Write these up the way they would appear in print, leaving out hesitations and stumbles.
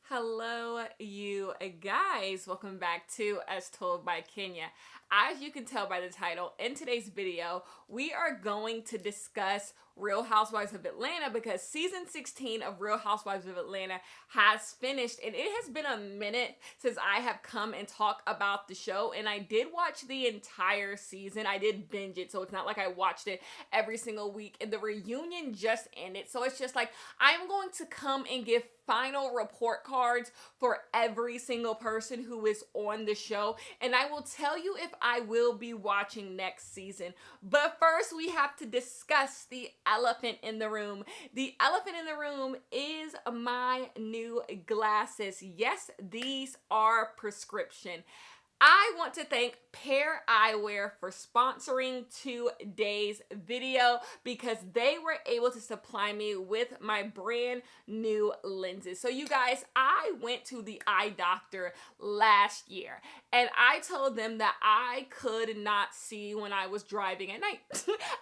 Hello, you guys. Welcome back to As Told by Kenya. As you can tell by the title, in today's video, we are going to discuss Real Housewives of Atlanta because season 16 of Real Housewives of Atlanta has finished, and it has been a minute since I have come and talked about the show. And I did watch the entire season. I did binge it, so it's not like I watched it every single week. And the reunion just ended, so it's just like I'm going to come and give final report cards for every single person who is on the show, and I will tell you if I will be watching next season. But first, we have to discuss the elephant in the room. The elephant in the room is my new glasses. Yes, these are prescription. I want to thank Eyewear for sponsoring today's video because they were able to supply me with my brand new lenses. So you guys, I went to the eye doctor last year and I told them that I could not see when I was driving at night.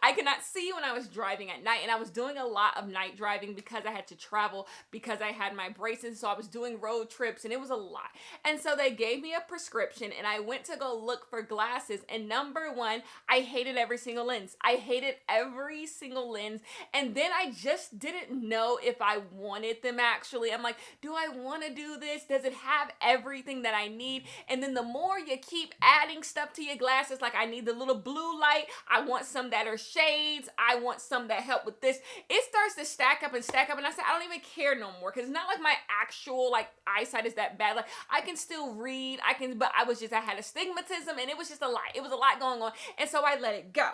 I could not see when I was driving at night, and I was doing a lot of night driving because I had to travel because I had my braces. So I was doing road trips and it was a lot. And so they gave me a prescription and I went to go look for glasses, and number one, I hated every single lens. I hated every single lens, and then I just didn't know if I wanted them actually. I'm like, do I want to do this? Does it have everything that I need? And then the more you keep adding stuff to your glasses, like I need the little blue light, I want some that are shades, I want some that help with this. It starts to stack up, and I said, I don't even care no more, because it's not like my actual eyesight is that bad. Like I can still read, but I had astigmatism, and it was just a lot. It was a lot going on, and so I let it go.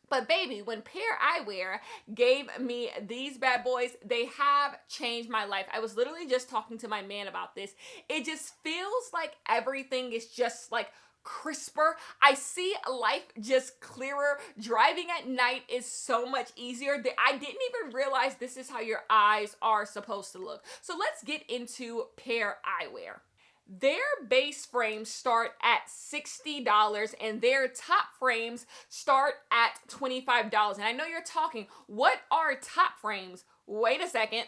But baby, when Eyewear gave me these bad boys, they have changed my life. I was literally just talking to my man about this. It just feels like everything is just like crisper. I see life just clearer. Driving at night is so much easier. I didn't even realize this is how your eyes are supposed to look. So let's get into Eyewear. Their base frames start at $60 and their top frames start at $25. And I know you're talking, what are top frames? Wait a second.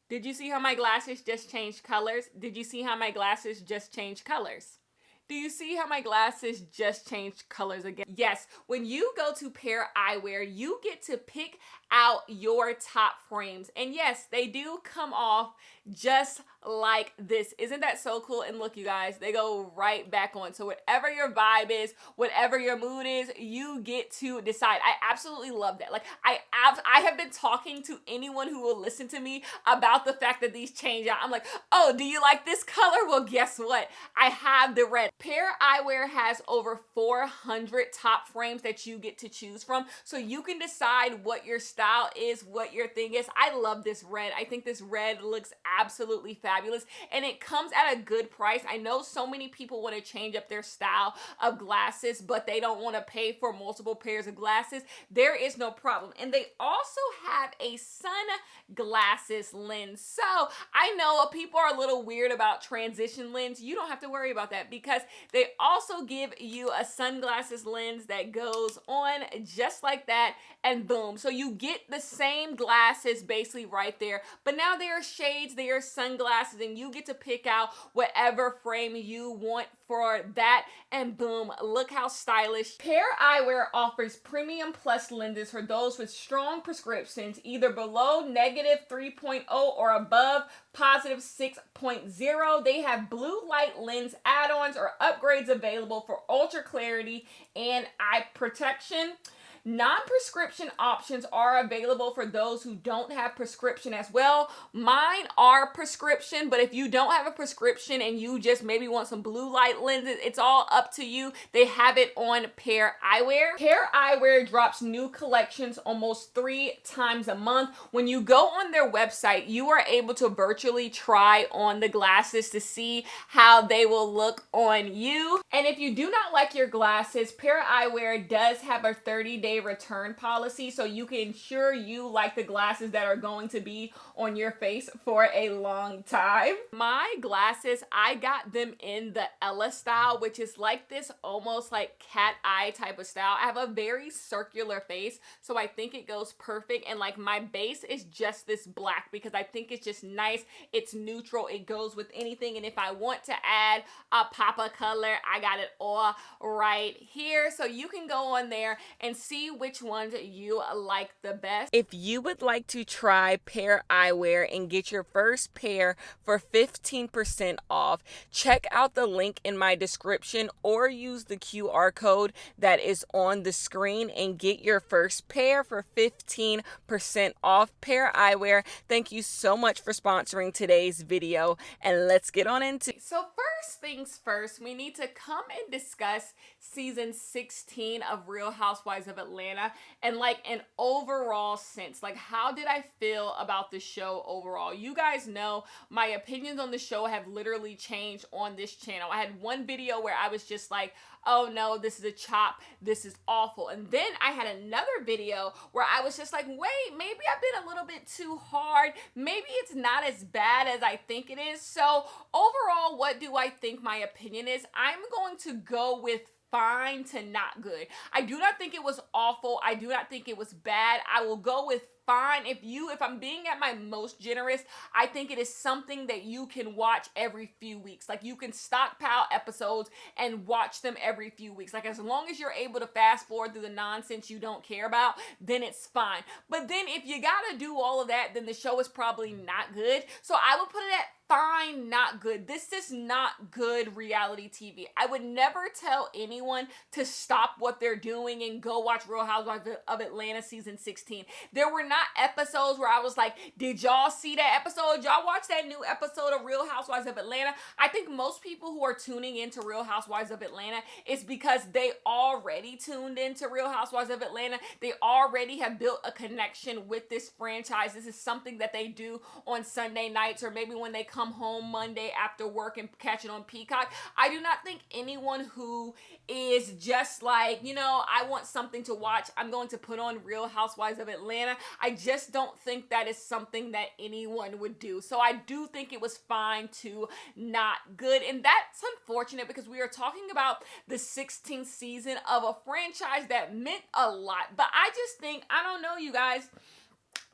Did you see how my glasses just changed colors? Did you see how my glasses just changed colors? Do you see how my glasses just changed colors again? Yes, when you go to Eyewear, you get to pick out your top frames. And yes, they do come off just like this. Isn't that so cool? And look, you guys, they go right back on. So whatever your vibe is, whatever your mood is, you get to decide. I absolutely love that. Like I have been talking to anyone who will listen to me about the fact that these change out. I'm like, oh, do you like this color? Well, guess what? I have the red. Eyewear has over 400 top frames that you get to choose from. So you can decide what your style is, what your thing is. I love this red. I think this red looks absolutely fabulous, and it comes at a good price. I know so many people want to change up their style of glasses, but they don't want to pay for multiple pairs of glasses. There is no problem. And they also have a sunglasses lens. So I know people are a little weird about transition lens. You don't have to worry about that because they also give you a sunglasses lens that goes on just like that, and boom. So you get the same glasses basically right there, but now they are shades, they are sunglasses, and you get to pick out whatever frame you want for that, and boom, look how stylish. Eyewear offers premium plus lenses for those with strong prescriptions, either below -3.0 or above +6.0. They have blue light lens add-ons or upgrades available for ultra clarity and eye protection. Non-prescription options are available for those who don't have prescription as well. Mine are prescription, but if you don't have a prescription and you just maybe want some blue light lenses, it's all up to you. They have it on Eyewear. Eyewear drops new collections almost 3 times a month. When you go on their website, you are able to virtually try on the glasses to see how they will look on you. And if you do not like your glasses, Eyewear does have a 30-day pay return policy, so you can ensure you like the glasses that are going to be on your face for a long time. My glasses, I got them in the Ella style, which is like this almost like cat eye type of style. I have a very circular face, so I think it goes perfect, and like my base is just this black because I think it's just nice. It's neutral, it goes with anything, and if I want to add a pop of color, I got it all right here. So you can go on there and see which ones you like the best. If you would like to try Pair Eyewear and get your first pair for 15% off, check out the link in my description or use the QR code that is on the screen and get your first pair for 15% off. Pair Eyewear, thank you so much for sponsoring today's video, and let's get on into it. So first things first, we need to come and discuss season 16 of Real Housewives of Atlanta and like an overall sense. Like, how did I feel about the show overall? You guys know my opinions on the show have literally changed on this channel. I had one video where I was just like, oh no, this is a chop, this is awful. And then I had another video where I was just like, wait, maybe I've been a little bit too hard. Maybe it's not as bad as I think it is. So overall, what do I think my opinion is? I'm going to go with fine to not good. I do not think it was awful. I do not think it was bad. I will go with fine. If I'm being at my most generous, I think it is something that you can watch every few weeks. Like, you can stockpile episodes and watch them every few weeks. Like, as long as you're able to fast forward through the nonsense you don't care about, then it's fine. But then if you gotta do all of that, then the show is probably not good. So I would put it at fine, not good. This is not good reality TV. I would never tell anyone to stop what they're doing and go watch Real Housewives of Atlanta season 16. There were not episodes where I was like, did y'all see that episode? Y'all watch that new episode of Real Housewives of Atlanta? I think most people who are tuning into Real Housewives of Atlanta is because they already tuned into Real Housewives of Atlanta. They already have built a connection with this franchise. This is something that they do on Sunday nights, or maybe when they come home Monday after work and catch it on Peacock. I do not think anyone who is just like, you know, I want something to watch, I'm going to put on Real Housewives of Atlanta. I just don't think that is something that anyone would do. So I do think it was fine to not good. And that's unfortunate because we are talking about the 16th season of a franchise that meant a lot. But I just think, I don't know, you guys,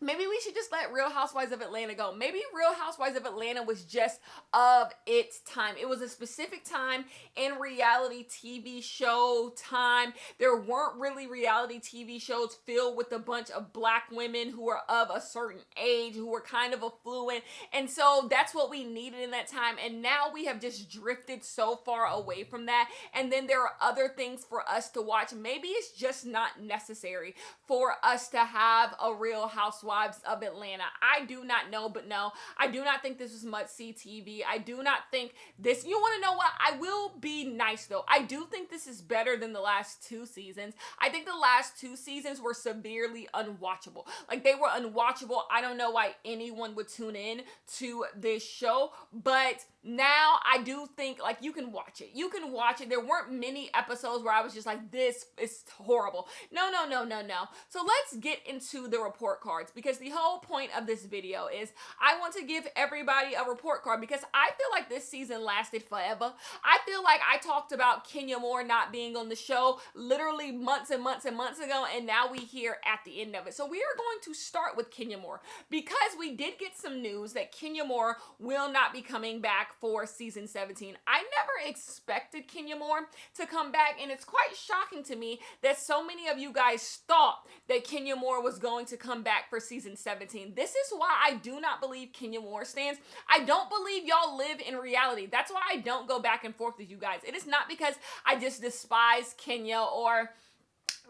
maybe we should just let Real Housewives of Atlanta go. Maybe Real Housewives of Atlanta was just of its time. It was a specific time in reality TV show time. There weren't really reality TV shows filled with a bunch of black women who are of a certain age, who were kind of affluent. And so that's what we needed in that time. And now we have just drifted so far away from that. And then there are other things for us to watch. Maybe it's just not necessary for us to have a Real Housewives of Atlanta. I do not know, but no, I do not think this was must-see TV. I do not think this, you want to know what? I will be nice though. I do think this is better than the last two seasons. I think the last two seasons were severely unwatchable. Like, they were unwatchable. I don't know why anyone would tune in to this show, but now I do think, like, you can watch it. You can watch it. There weren't many episodes where I was just like, this is horrible. No, no, no, no, no. So let's get into the report cards, because the whole point of this video is I want to give everybody a report card, because I feel like this season lasted forever. I feel like I talked about Kenya Moore not being on the show literally months and months and months ago, and now we here at the end of it. So we are going to start with Kenya Moore, because we did get some news that Kenya Moore will not be coming back for season 17. I never expected Kenya Moore to come back, and it's quite shocking to me that so many of you guys thought that Kenya Moore was going to come back for season 17. This is why I do not believe Kenya Moore stands. I don't believe y'all live in reality. That's why I don't go back and forth with you guys. It is not because I just despise Kenya or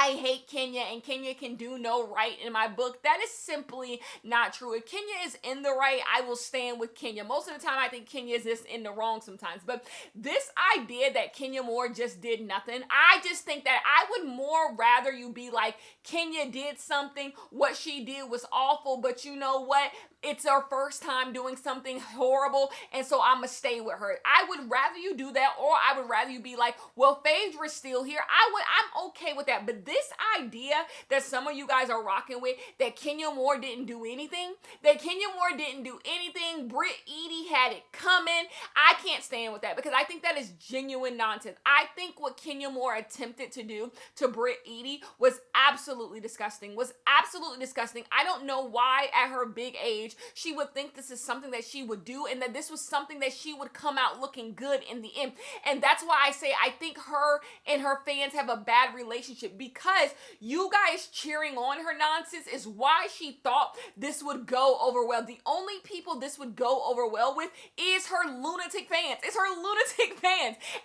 I hate Kenya and Kenya can do no right in my book. That is simply not true. If Kenya is in the right, I will stand with Kenya. Most of the time, I think Kenya is just in the wrong sometimes. But this idea that Kenya Moore just did nothing, I just think that I would more rather you be like, Kenya did something, what she did was awful, but you know what? it's her first time doing something horrible, and so I'm gonna stay with her. I would rather you do that, or I would rather you be like, well, Phaedra's still here. I'm okay with that. But this idea that some of you guys are rocking with, that Kenya Moore didn't do anything, Britt Eady had it coming, I can't stand with that, because I think that is genuine nonsense. I think what Kenya Moore attempted to do to Britt Eady was absolutely disgusting. I don't know why at her big age she would think this is something that she would do, and that this was something that she would come out looking good in the end. And that's why I say I think her and her fans have a bad relationship, because you guys cheering on her nonsense is why she thought this would go over well. The only people this would go over well with is her lunatic fans.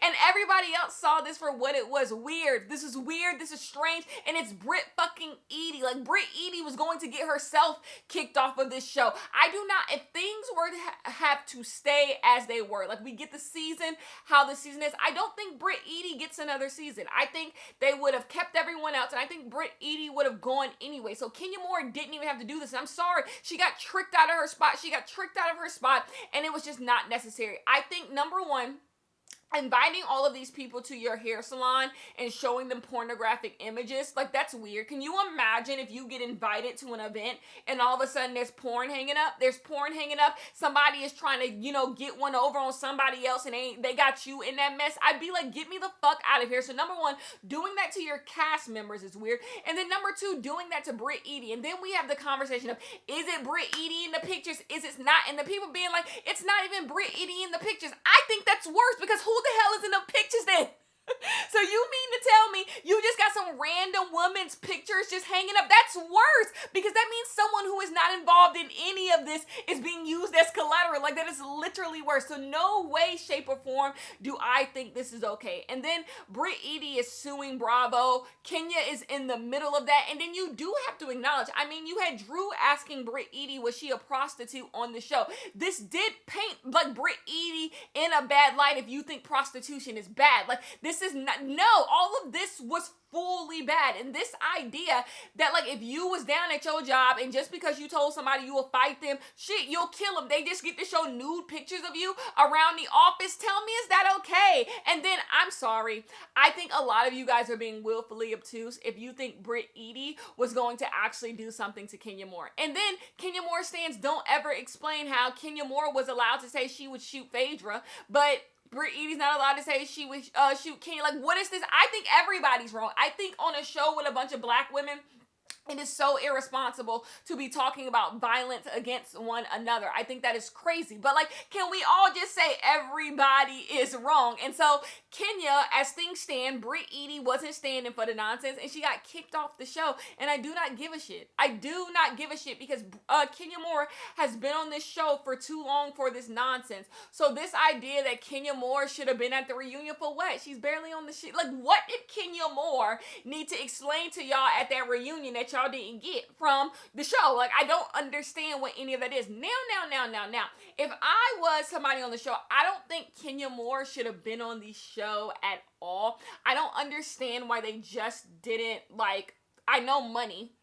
And everybody else saw this for what it was. Weird. This is weird. This is strange. And it's Britt fucking Eady. Like, Britt Eady was going to get herself kicked off of this show. I do not, if things were to have to stay as they were, like, we get the season, how the season is, I don't think Britt Eady gets another season. I think they would have kept everyone else, and I think Britt Eady would have gone anyway. So Kenya Moore didn't even have to do this. And I'm sorry, she got tricked out of her spot. And it was just not necessary. I think, number one, inviting all of these people to your hair salon and showing them pornographic images, like, that's weird. Can you imagine if you get invited to an event and all of a sudden there's porn hanging up? Somebody is trying to, get one over on somebody else, and they got you in that mess. I'd be like, get me the fuck out of here. So number one, doing that to your cast members is weird. And then number two, doing that to Britt Eady. And then we have the conversation of, is it Britt Eady in the pictures? Is it not? And the people being like, it's not even Britt Eady in the pictures. I think that's worse, because who the hell is in the pictures then? So you mean to tell me you just got some random woman's pictures just hanging up? That's worse, because that means someone who is not involved in any of this is being used as collateral. Like, that is literally worse. So no way, shape, or form do I think this is okay. And then Britt Eady is suing Bravo. Kenya is in the middle of that. And then you do have to acknowledge, I mean, you had Drew asking Britt Eady, was she a prostitute on the show? This did paint, like, Britt Eady in a bad light if you think prostitution is bad. Like, this is not, no, all of this was fully bad. And this idea that, like, if you was down at your job and just because you told somebody you will fight them, shit, you'll kill them, they just get to show nude pictures of you around the office, tell me, is that okay? And then, I'm sorry, I think a lot of you guys are being willfully obtuse if you think Britt Eady was going to actually do something to Kenya Moore. And then Kenya Moore stands don't ever explain how Kenya Moore was allowed to say she would shoot Phaedra, but Britt Eady's not allowed to say she would shoot Kenya. Like, what is this? I think everybody's wrong. I think on a show with a bunch of black women, it is so irresponsible to be talking about violence against one another. I think that is crazy. But, like, can we all just say everybody is wrong? And so Kenya, as things stand, Britt Eady wasn't standing for the nonsense, and she got kicked off the show. And I do not give a shit. Because Kenya Moore has been on this show for too long for this nonsense. So this idea that Kenya Moore should have been at the reunion for what? She's barely on the shit. Like, what did Kenya Moore need to explain to y'all at that reunion that y'all didn't get from the show? Like, I don't understand what any of that is. Now, if I was somebody on the show, I don't think Kenya Moore should have been on the show at all. I don't understand why they just didn't, like, I know money,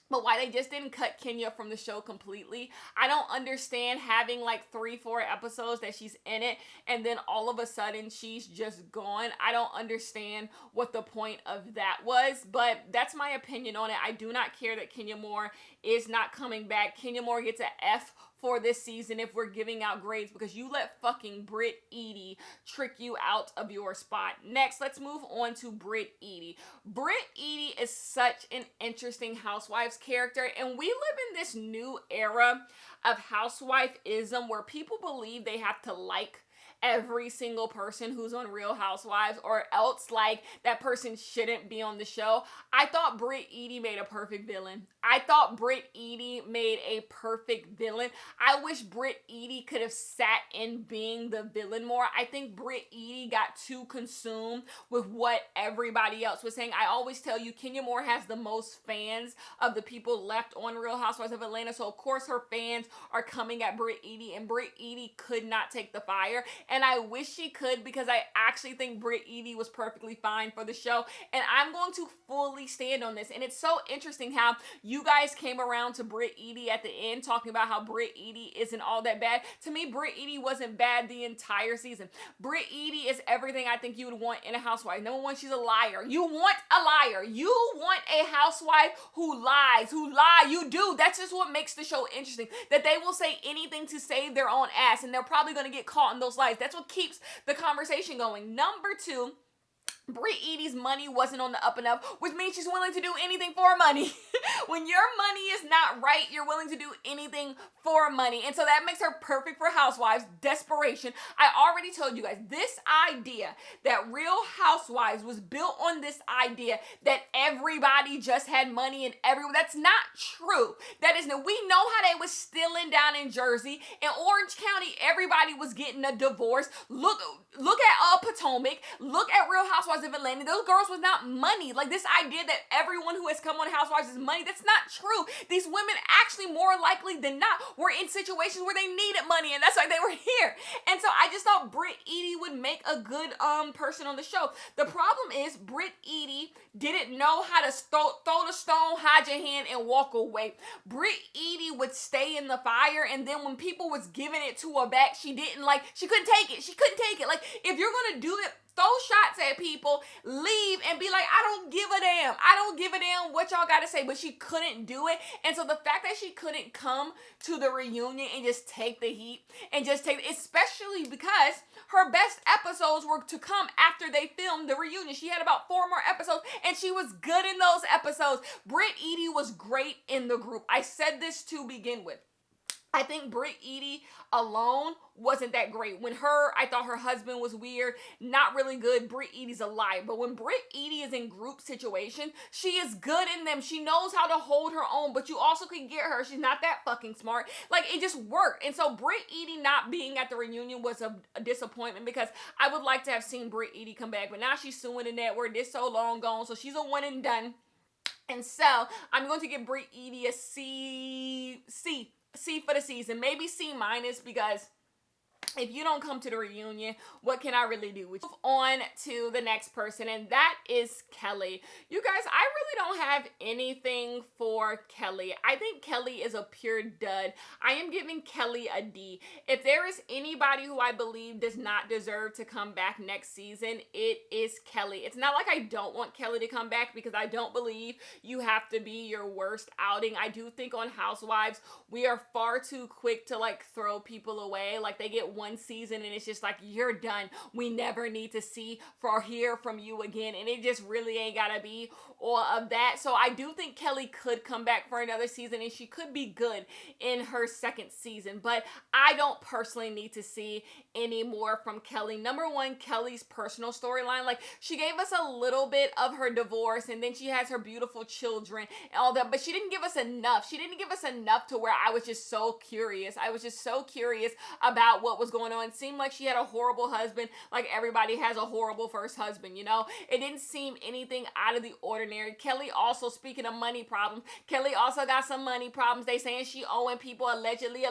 but why they just didn't cut Kenya from the show completely. I don't understand having like 3-4 episodes that she's in it and then all of a sudden she's just gone. I don't understand what the point of that was, but that's my opinion on it. I do not care that Kenya Moore is not coming back. Kenya Moore gets an F for this season if we're giving out grades, because you let fucking Britt Eady trick you out of your spot. Next, let's move on to Britt Eady. Britt Eady is such an interesting Housewives character, and we live in this new era of housewife-ism where people believe they have to like every single person who's on Real Housewives, or else, like, that person shouldn't be on the show. I thought Britt Eady made a perfect villain. I wish Britt Eady could have sat in being the villain more. I think Britt Eady got too consumed with what everybody else was saying. I always tell you, Kenya Moore has the most fans of the people left on Real Housewives of Atlanta, so of course her fans are coming at Britt Eady, and Britt Eady could not take the fire. and I wish she could because I actually think Brittany Eady was perfectly fine for the show, and I'm going to fully stand on this. And it's so interesting how you guys came around to Brittany Eady at the end talking about how Brittany Eady isn't all that bad. To me, Brittany Eady wasn't bad the entire season. Brittany Eady is everything I think you would want in a housewife. Number one, she's a liar. You want a liar. You want a housewife who lies, You do. That's just what makes the show interesting. That they will say anything to save their own ass, and they're probably going to get caught in those lies. That's what keeps the conversation going. Number two, Brittany Eady's money wasn't on the up and up, which means she's willing to do anything for money. When your money is not right, you're willing to do anything for money. And so that makes her perfect for Housewives. Desperation. I already told you guys, this idea that Real Housewives was built on this idea that everybody just had money and everyone. That's not true. That isn't. We know how they was stealing down in Jersey. In Orange County, everybody was getting a divorce. Look at Potomac. Look at Real Housewives of Atlanta. Those girls was not money. Like this idea that everyone who has come on Housewives is money, that's not true. These women actually more likely than not were in situations where they needed money, and that's why they were here. And so I just thought Britt Eady would make a good person on the show. The problem is Britt Eady didn't know how to throw the stone, hide your hand, and walk away. Britt Eady would stay in the fire, and then when people was giving it to her back, she couldn't take it. She couldn't take it. Like, if you're gonna do it, throw shots at people, leave, and be like, I don't give a damn. I don't give a damn what y'all got to say. But she couldn't do it. And so the fact that she couldn't come to the reunion and just take the heat and just take, especially because her best episodes were to come after they filmed the reunion. She had about 4 more episodes, and she was good in those episodes. Britt Eady was great in the group. I said this to begin with. I think Britt Eady alone wasn't that great. I thought her husband was weird, not really good. Britt Eady's a lie. But when Britt Eady is in group situation, she is good in them. She knows how to hold her own, but you also can get her. She's not that fucking smart. Like, it just worked. And so Britt Eady not being at the reunion was a disappointment because I would like to have seen Britt Eady come back. But now she's suing the network. It's so long gone. So she's a one and done. And so I'm going to give Britt Eady a C for the season, maybe C- because if you don't come to the reunion, what can I really do? We move on to the next person, and that is Kelly. You guys, I really don't have anything for Kelly. I think Kelly is a pure dud. I am giving Kelly a D. If there is anybody who I believe does not deserve to come back next season, it is Kelly. It's not like I don't want Kelly to come back because I don't believe you have to be your worst outing. I do think on Housewives, we are far too quick to like throw people away. Like, they get one season and it's just like, you're done. We never need to see or hear from you again. And it just really ain't gotta be all of that. So I do think Kelly could come back for another season, and she could be good in her second season. But I don't personally need to see any more from Kelly. Number one, Kelly's personal storyline. Like, she gave us a little bit of her divorce, and then she has her beautiful children and all that, but she didn't give us enough. She didn't give us enough to where I was just so curious. I was just so curious about what was going on. It seemed like she had a horrible husband, like everybody has a horrible first husband, you know? It didn't seem anything out of the ordinary. Kelly also, speaking of money problems, Kelly also got some money problems. They saying she owing people allegedly.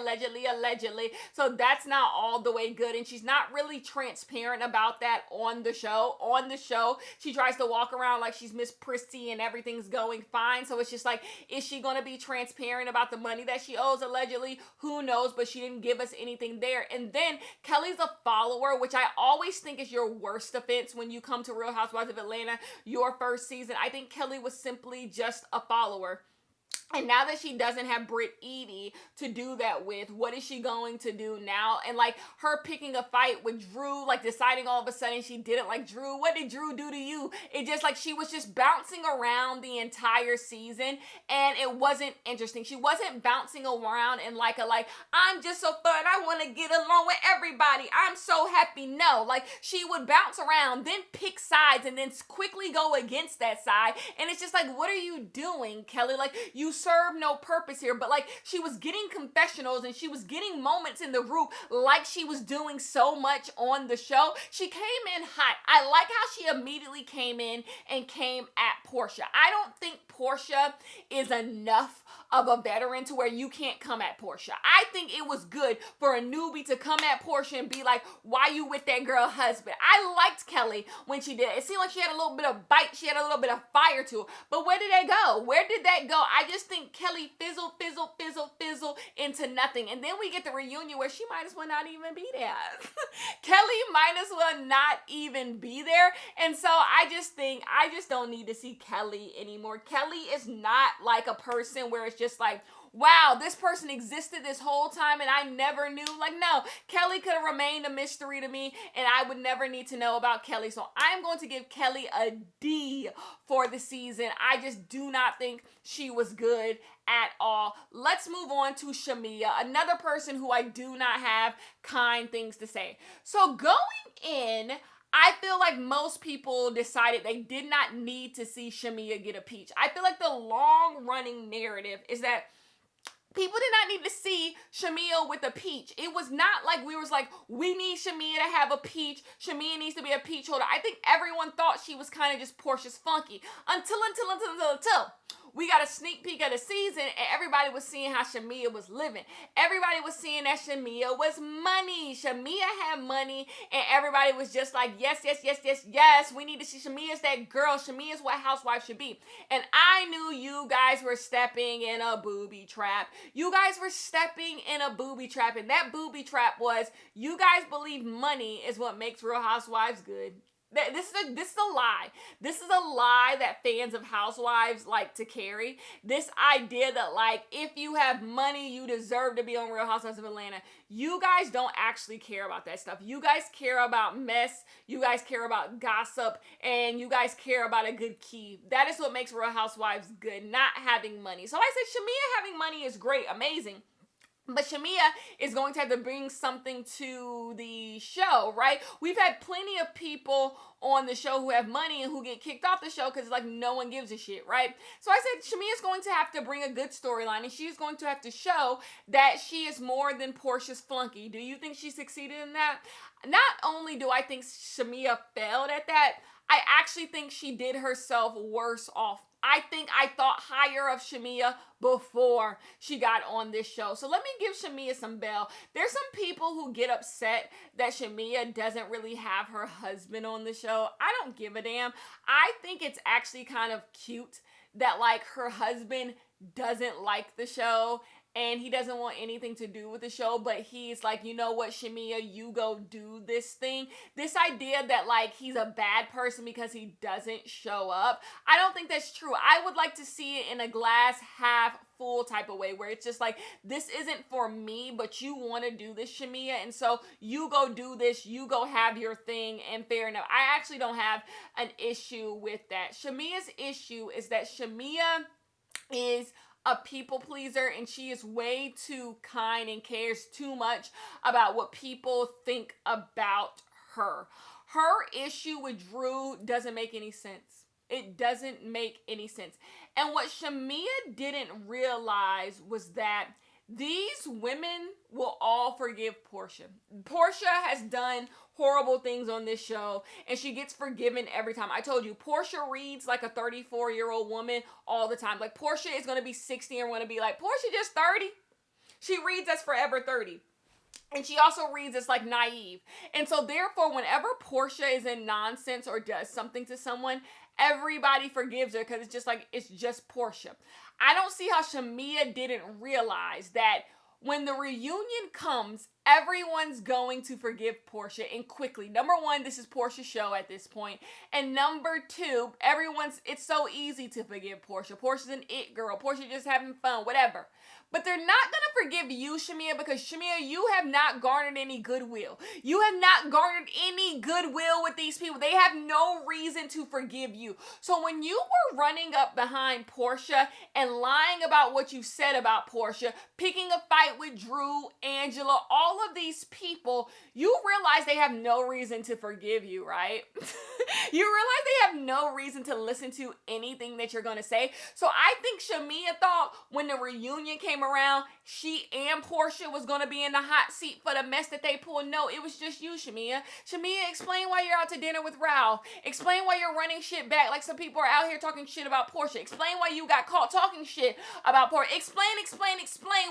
So that's not all the way good, and she's not really transparent about that on the show. On the show, she tries to walk around like she's Miss Prissy and everything's going fine. So it's just like, is she going to be transparent about the money that she owes allegedly? Who knows? But she didn't give us anything there. And then Kelly's a follower, which I always think is your worst offense when you come to Real Housewives of Atlanta, your first season. I think Kelly was simply just a follower. And now that she doesn't have Britt Eady to do that with, what is she going to do now? And like, her picking a fight with Drew, like deciding all of a sudden she didn't like Drew. What did Drew do to you? It just like, she was just bouncing around the entire season, and it wasn't interesting. She wasn't bouncing around in like I'm just so fun, I want to get along with everybody, I'm so happy. No, like, she would bounce around, then pick sides, and then quickly go against that side. And it's just like, what are you doing, Kelly? Like, you serve no purpose here. But like, she was getting confessionals and she was getting moments in the group like she was doing so much on the show. She came in hot. I like how she immediately came in and came at Porsha. I don't think Porsha is enough of a veteran to where you can't come at Porsha. I think it was good for a newbie to come at Porsha and be like, why you with that girl husband? I liked Kelly when she did it. It seemed like she had a little bit of bite. She had a little bit of fire to her. But where did that go? Where did that go? I just think Kelly fizzled into nothing. And then we get the reunion where she might as well not even be there. Kelly might as well not even be there. And so I just don't need to see Kelly anymore. Kelly is not like a person where it's just like, wow, this person existed this whole time and I never knew. Like, no, Kelly could have remained a mystery to me and I would never need to know about Kelly. So I'm going to give Kelly a D for the season. I just do not think she was good at all. Let's move on to Shamea, another person who I do not have kind things to say. So going in, I feel like most people decided they did not need to see Shamea get a peach. I feel like the long-running narrative is that people did not need to see Shamea with a peach. It was not like we need Shamea to have a peach. Shamea needs to be a peach holder. I think everyone thought she was kind of just Porsha's flunky until we got a sneak peek of the season and everybody was seeing how Shamea was living. Everybody was seeing that Shamea was money. Shamea had money and everybody was just like, yes. We need to see Shamea's that girl. Shamea's what Housewives should be. And I knew you guys were stepping in a booby trap. You guys were stepping in a booby trap. And that booby trap was, you guys believe money is what makes Real Housewives good. This is a lie. This is a lie that fans of Housewives like to carry. This idea that like, if you have money, you deserve to be on Real Housewives of Atlanta. You guys don't actually care about that stuff. You guys care about mess. You guys care about gossip. And you guys care about a good key. That is what makes Real Housewives good, not having money. So I said Shamea having money is great, amazing. But Shamea is going to have to bring something to the show, right? We've had plenty of people on the show who have money and who get kicked off the show because it's like no one gives a shit, right? So I said Shamea's going to have to bring a good storyline and she's going to have to show that she is more than Porsha's flunky. Do you think she succeeded in that? Not only do I think Shamea failed at that, I actually think she did herself worse off. I thought higher of Shamea before she got on this show. So let me give Shamea some bail. There's some people who get upset that Shamea doesn't really have her husband on the show. I don't give a damn. I think it's actually kind of cute that like her husband doesn't like the show and he doesn't want anything to do with the show, but he's like, you know what, Shamea, you go do this thing. This idea that like he's a bad person because he doesn't show up, I don't think that's true. I would like to see it in a glass half full type of way where it's just like, this isn't for me, but you want to do this, Shamea, and so you go do this, you go have your thing, and fair enough. I actually don't have an issue with that. Shamea's issue is that Shamea is a people pleaser and she is way too kind and cares too much about what people think about her. Her issue with Drew doesn't make any sense. It doesn't make any sense. And what Shamea didn't realize was that these women will all forgive Porsha. Porsha has done horrible things on this show and she gets forgiven every time. I told you, Porsha reads like a 34-year-old woman all the time. Like Porsha is going to be 60 and want to be like, Porsha just 30. She reads as forever 30. And she also reads as like naive. And so therefore, whenever Porsha is in nonsense or does something to someone, everybody forgives her because it's just like, it's just Porsha. I don't see how Shamea didn't realize that when the reunion comes, everyone's going to forgive Porsha and quickly. Number one, this is Porsha's show at this point. And number two, it's so easy to forgive Porsha. Porsha's an it girl. Porsha just having fun, whatever. But they're not going to forgive you, Shamea, because Shamea, you have not garnered any goodwill. You have not garnered any goodwill with these people. They have no reason to forgive you. So when you were running up behind Porsha and lying about what you said about Porsha, picking a fight with Drew, Angela, all of these people, you realize they have no reason to forgive you, right? You realize they have no reason to listen to anything that you're going to say. So I think Shamea thought when the reunion came around, she and Porsha was going to be in the hot seat for the mess that they pulled. No, it was just you, Shamea. Shamea, explain why you're out to dinner with Ralph. Explain why you're running shit back like some people are out here talking shit about Porsha. Explain why you got caught talking shit about Porsha. Explain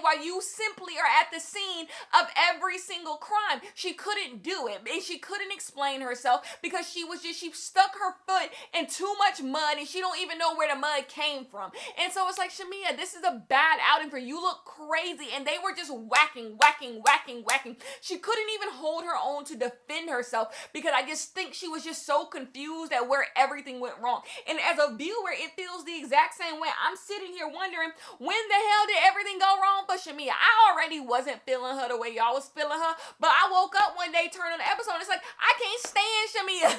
why you simply are at the scene of every single crime. She couldn't do it, and she couldn't explain herself because she stuck her foot in too much mud, and she don't even know where the mud came from. And so it's like, Shamea, this is a bad outing for you. You look crazy. And they were just whacking. She couldn't even hold her own to defend herself because I just think she was just so confused at where everything went wrong. And as a viewer, it feels the exact same way. I'm sitting here wondering, when the hell did everything go wrong for Shamea? I already wasn't feeling her the way y'all was feeling her, but I woke up one day, turned on the episode, and it's like, I can't stand Shamea.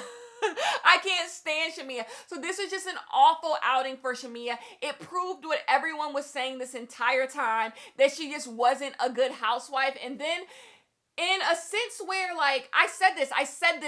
I can't stand Shamea. So this is just an awful outing for Shamea. It proved what everyone was saying this entire time, that she just wasn't a good housewife. And then in a sense where, like, I said this,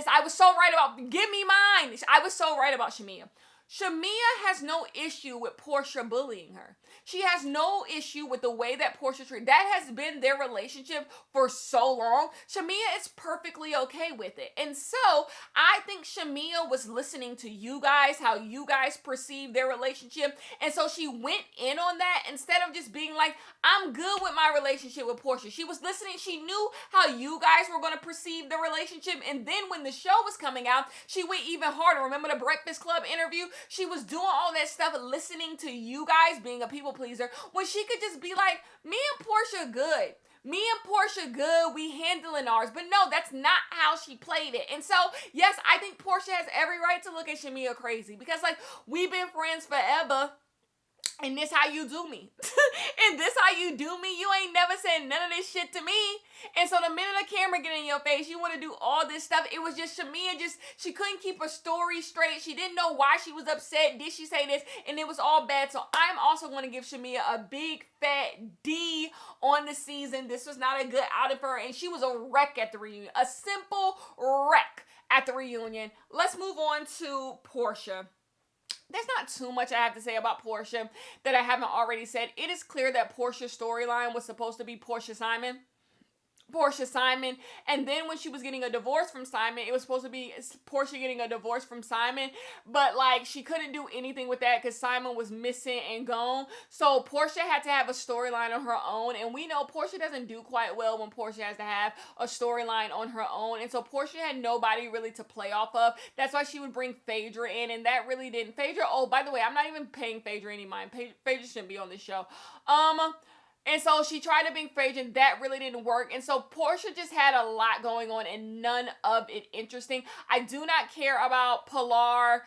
I was so right about, give me mine. I was so right about Shamea. Shamea has no issue with Porsha bullying her. She has no issue with the way that Porsha treated. That has been their relationship for so long. Shamea is perfectly okay with it. And so I think Shamea was listening to you guys, how you guys perceive their relationship. And so she went in on that instead of just being like, I'm good with my relationship with Porsha. She was listening. She knew how you guys were going to perceive the relationship. And then when the show was coming out, she went even harder. Remember the Breakfast Club interview? She was doing all that stuff, listening to you guys, being a people pleaser, when she could just be like, me and Porsha good. Me and Porsha good, we handling ours. But no, that's not how she played it. And so, yes, I think Porsha has every right to look at Shamea crazy. Because, like, we've been friends forever. And this how you do me. And this how you do me. You ain't never said none of this shit to me. And so the minute the camera get in your face, you want to do all this stuff. It was just Shamea she couldn't keep her story straight. She didn't know why she was upset. Did she say this? And it was all bad. So I'm also going to give Shamea a big fat D on the season. This was not a good outing for her. And she was a wreck at the reunion. A simple wreck at the reunion. Let's move on to Porsha. There's not too much I have to say about Porsha that I haven't already said. It is clear that Porsha's storyline was supposed to be Porsha Simon, and then when she was getting a divorce from Simon, it was supposed to be Porsha getting a divorce from Simon, but like she couldn't do anything with that because Simon was missing and gone. So Porsha had to have a storyline on her own, and we know Porsha doesn't do quite well when Porsha has to have a storyline on her own, and so Porsha had nobody really to play off of. That's why she would bring Phaedra in, and that really didn't. Phaedra, oh, by the way, I'm not even paying Phaedra any mind. Phaedra shouldn't be on this show. And so she tried to bring Phaedra, and that really didn't work. And so Porsha just had a lot going on, and none of it interesting. I do not care about Pilar,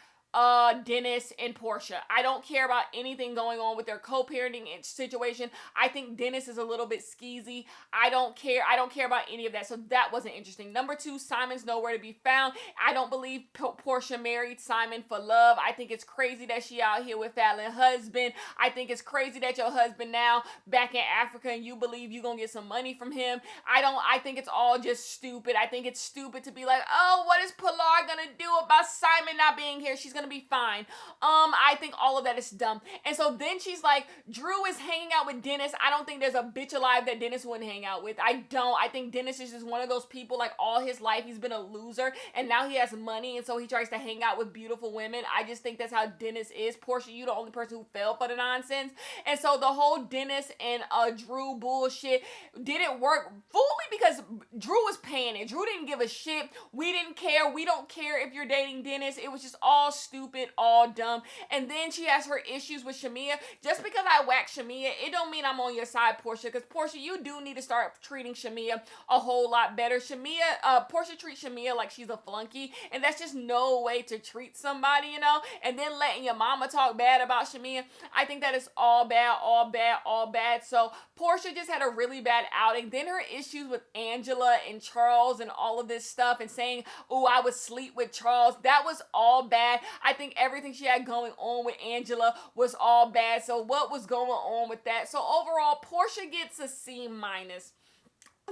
Dennis, and Porsha. I don't care about anything going on with their co-parenting situation. I think Dennis is a little bit skeezy. I don't care about any of that. So that wasn't interesting. Number 2, Simon's nowhere to be found. I don't believe Porsha married Simon for love. I think it's crazy that she out here with Fallon's husband. I think it's crazy that your husband now back in Africa and you believe you're gonna get some money from him. I think it's all just stupid. I think it's stupid to be like, oh, what is Pilar gonna do about Simon not being here? She's gonna be fine. I think all of that is dumb. And so then she's like, Drew is hanging out with Dennis. I don't think there's a bitch alive that Dennis wouldn't hang out with. I think Dennis is just one of those people, like all his life he's been a loser and now he has money and so he tries to hang out with beautiful women. I just think that's how Dennis is. Porsha, you the only person who fell for the nonsense. And so the whole Dennis and Drew bullshit didn't work fully because Drew was paying it. Drew didn't give a shit. We didn't care. We don't care if you're dating Dennis. It was just all stupid, all dumb. And then she has her issues with Shamea. Just because I whack Shamea, it don't mean I'm on your side, Porsha. Because Porsha, you do need to start treating Shamea a whole lot better. Porsha treats Shamea like she's a flunky, and that's just no way to treat somebody, you know. And then letting your mama talk bad about Shamea, I think that is all bad, all bad, all bad. So Porsha just had a really bad outing. Then her issues with Angela and Charles and all of this stuff, and saying, oh, I would sleep with Charles. That was all bad. I think everything she had going on with Angela was all bad. So what was going on with that? So overall, Porsha gets a C-.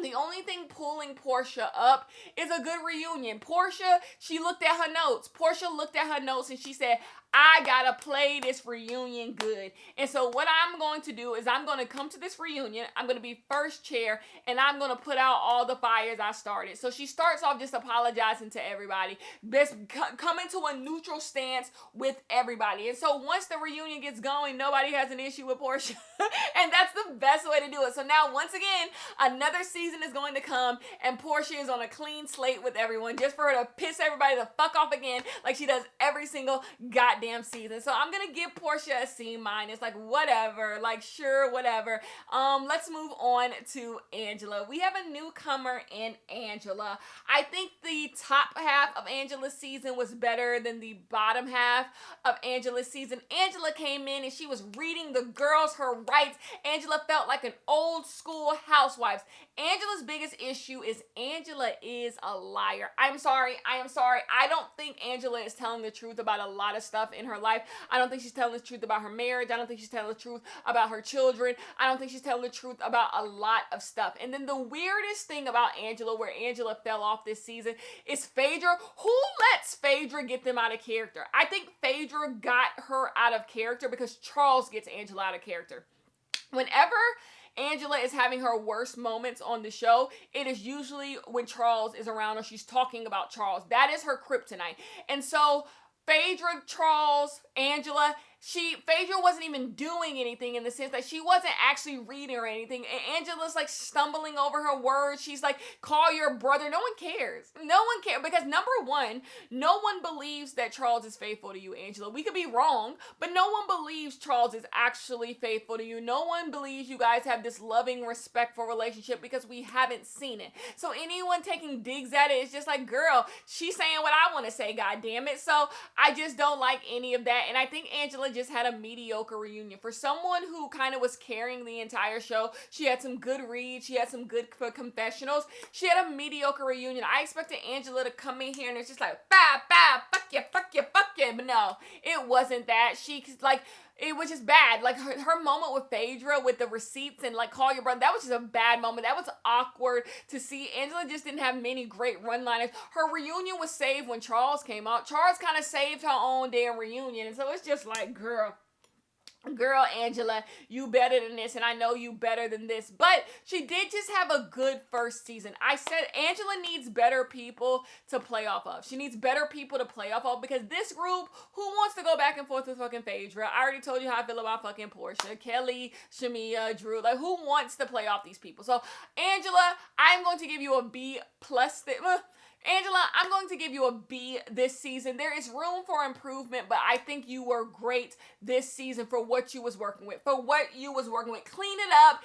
The only thing pulling Porsha up is a good reunion. Porsha, she looked at her notes. Porsha looked at her notes and she said, I gotta play this reunion good. And so what I'm going to do is I'm going to come to this reunion. I'm going to be first chair and I'm going to put out all the fires I started. So she starts off just apologizing to everybody. Best coming to a neutral stance with everybody. And so once the reunion gets going, nobody has an issue with Porsha. And that's the best way to do it. So now once again, another season is going to come and Porsha is on a clean slate with everyone just for her to piss everybody the fuck off again like she does every single goddamn season. So I'm gonna give Porsha a C-. Like whatever, like sure, whatever. Let's move on to Angela. We have a newcomer in Angela. I think the top half of Angela's season was better than the bottom half of Angela's season. Angela came in and she was reading the girls her rights. Angela felt like an old school Housewives. Angela's biggest issue is Angela is a liar. I am sorry. I don't think Angela is telling the truth about a lot of stuff in her life. I don't think she's telling the truth about her marriage. I don't think she's telling the truth about her children. I don't think she's telling the truth about a lot of stuff. And then the weirdest thing about Angela, where Angela fell off this season, is Phaedra. Who lets Phaedra get them out of character? I think Phaedra got her out of character because Charles gets Angela out of character. Whenever Angela is having her worst moments on the show, it is usually when Charles is around or she's talking about Charles. That is her kryptonite. And so Phaedra, Charles, Angela, Phaedra wasn't even doing anything in the sense that she wasn't actually reading or anything. And Angela's like stumbling over her words. She's like, call your brother. No one cares. No one cares because number one, no one believes that Charles is faithful to you, Angela. We could be wrong, but no one believes Charles is actually faithful to you. No one believes you guys have this loving, respectful relationship because we haven't seen it. So anyone taking digs at it is just like, girl, she's saying what I want to say, God damn it. So I just don't like any of that. And I think Angela just had a mediocre reunion. For someone who kind of was carrying the entire show, she had some good reads, she had some good confessionals, she had a mediocre reunion. I expected Angela to come in here and it's just like, bah, bah, fuck you, fuck you, fuck you. But no, it wasn't that. It was just bad. Like her moment with Phaedra with the receipts and like call your brother, that was just a bad moment. That was awkward to see. Angela just didn't have many great run-liners. Her reunion was saved when Charles came out. Charles kind of saved her own damn reunion. And so it's just like, girl, Angela, you better than this, and I know you better than this. But she did just have a good first season. I said Angela needs better people to play off of. She needs better people to play off of because this group, who wants to go back and forth with fucking Phaedra? I already told you how I feel about fucking Porsha, Kelly, Shamea, Drew. Like, who wants to play off these people? So, Angela, I'm going to give you a B+. Angela, I'm going to give you a B this season. There is room for improvement, but I think you were great this season for what you was working with. Clean it up,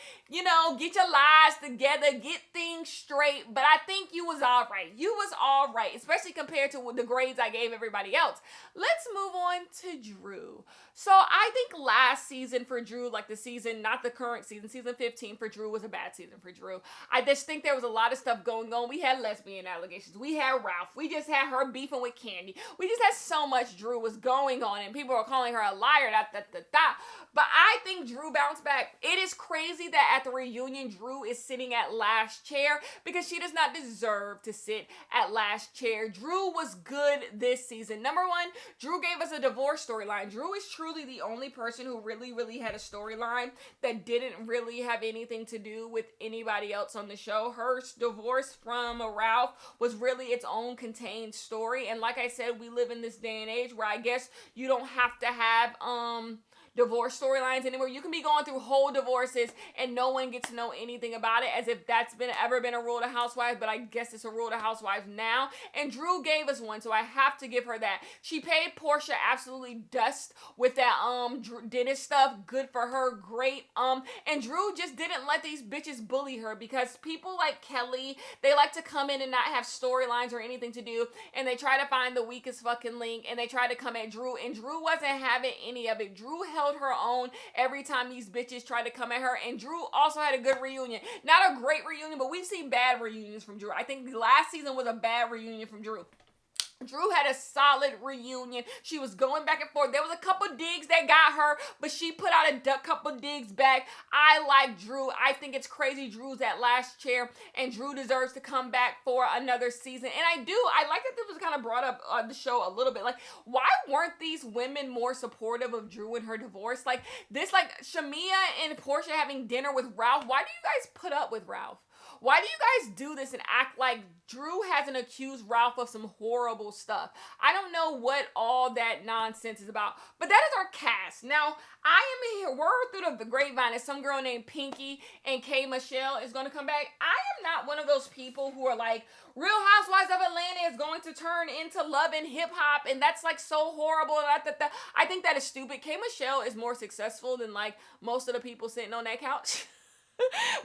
get your lies together, get things straight. But I think you was all right. You was all right, especially compared to the grades I gave everybody else. Let's move on to Drew. So I think last season for Drew, like the season, not the current season, season 15 for Drew was a bad season for Drew. I just think there was a lot of stuff going on. We had lesbian allegations. We had Ralph. We just had her beefing with Candy. We just had so much Drew was going on and people were calling her a liar. But I think Drew bounced back. It is crazy that at the reunion, Drew is sitting at last chair because she does not deserve to sit at last chair. Drew was good this season. Number one, Drew gave us a divorce storyline. Drew is truly the only person who really had a storyline that didn't really have anything to do with anybody else on the show. Her divorce from Ralph was really its own contained story. And like I said, we live in this day and age where I guess you don't have to have divorce storylines anymore. You can be going through whole divorces and no one gets to know anything about it, as if that's ever been a rule to Housewives, but I guess it's a rule to Housewives now. And Drew gave us one, so I have to give her that. She paid Porsha absolutely dust with that dentist stuff. Good for her, great. And Drew just didn't let these bitches bully her because people like Kelly, they like to come in and not have storylines or anything to do, and they try to find the weakest fucking link and they try to come at Drew, and Drew wasn't having any of it. Drew held her own every time these bitches tried to come at her, and Drew also had a good reunion. Not a great reunion, but we've seen bad reunions from Drew. I think last season was a bad reunion from Drew. Drew had a solid reunion. She was going back and forth. There was a couple digs that got her, but she put out a couple digs back. I like Drew. I think it's crazy Drew's at last chair, and Drew deserves to come back for another season. And I like that this was kind of brought up on the show a little bit. Like, why weren't these women more supportive of Drew and her divorce? Like, Shamea and Porsha having dinner with Ralph. Why do you guys put up with Ralph? Why do you guys do this and act like Drew hasn't accused Ralph of some horrible stuff? I don't know what all that nonsense is about, but that is our cast. Now, I am here. Word through the grapevine that some girl named Pinky and K. Michelle is going to come back. I am not one of those people who are like, Real Housewives of Atlanta is going to turn into Love and Hip Hop, and that's like so horrible. I think that is stupid. K. Michelle is more successful than like most of the people sitting on that couch.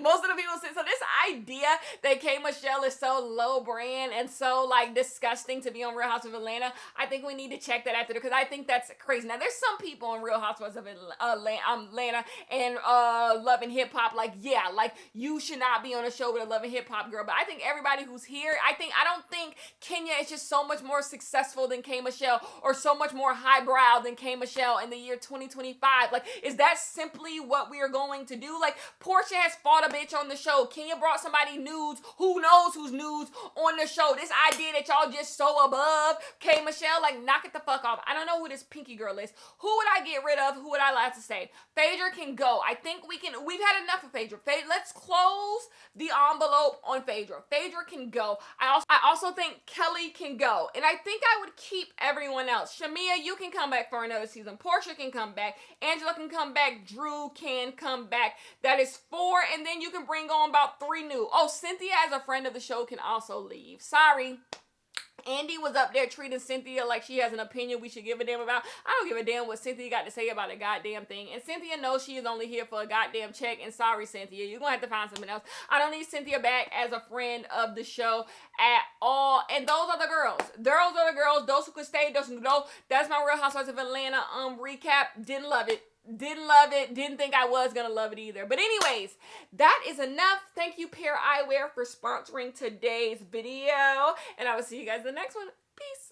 Most of the people say, so this idea that K. Michelle is so low brand and so like disgusting to be on Real Housewives of Atlanta, I think we need to check that after, because I think that's crazy. Now there's some people on Real Housewives of Atlanta and Love and Hip Hop, like, yeah, like you should not be on a show with a Love and Hip Hop girl. But I think everybody who's here, I don't think Kenya is just so much more successful than K. Michelle or so much more highbrow than K. Michelle in the year 2025. Like, is that simply what we are going to do? Like, Porsha has fought a bitch on the show. Kenya brought somebody nudes. Who knows who's nudes on the show? This idea that y'all just so above K. Michelle, like, knock it the fuck off. I don't know who this Pinky girl is. Who would I get rid of? Who would I like to say? Phaedra can go. I think we've had enough of Phaedra. Let's close the envelope on Phaedra. Phaedra can go. I also think Kelly can go. And I think I would keep everyone else. Shamea, you can come back for another season. Porsha can come back. Angela can come back. Drew can come back. That is 4, and then you can bring on about 3 new. Oh, Cynthia, as a friend of the show, can also leave. Sorry. Andy was up there treating Cynthia like she has an opinion we should give a damn about. I don't give a damn what Cynthia got to say about a goddamn thing. And Cynthia knows she is only here for a goddamn check. And sorry, Cynthia, you're going to have to find something else. I don't need Cynthia back as a friend of the show at all. And those are the girls. Those are the girls. Those who could stay, those who could go. That's my Real Housewives of Atlanta recap. Didn't love it. Didn't love it. Didn't think I was going to love it either. But anyways, that is enough. Thank you, Eyewear, for sponsoring today's video. And I will see you guys in the next one. Peace.